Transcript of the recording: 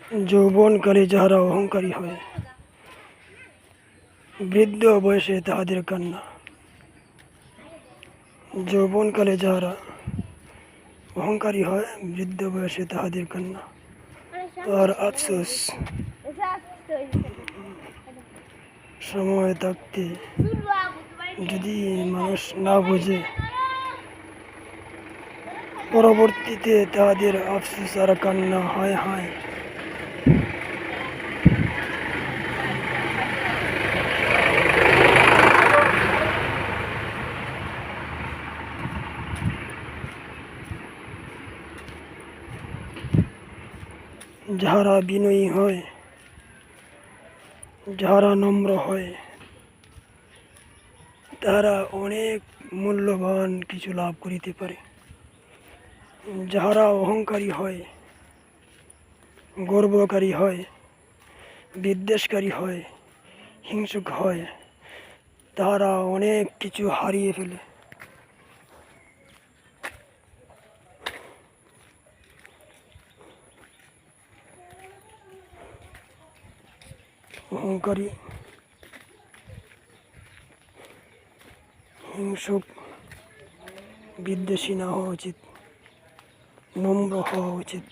যৌবনকালে যাহারা অহংকারী হয়, বৃদ্ধ বয়সে তাহাদের কান্না। যৌবনকালে যাহারা অহংকারী হয়, বৃদ্ধ বয়সে তাহাদের কান্না। আর আফসোস, সময় থাকতে যদি মানুষ না বোঝে, পরবর্তীতে তাহাদের আফসোস আর কান্না। হায় হায়, যাহারা বিনয়ী হয়, যাহারা নম্র হয়, তাহারা অনেক মূল্যবান কিছু লাভ করিতে পারে। যাহারা অহংকারী হয়, গর্বকারী হয়, বিদ্বেষকারী হয়, হিংসুক হয়, তাহারা অনেক কিছু হারিয়ে ফেলে। অহংকারী, হিংসুক, বিদ্বেষী না হওয়া উচিত, নম্র হওয়া উচিত।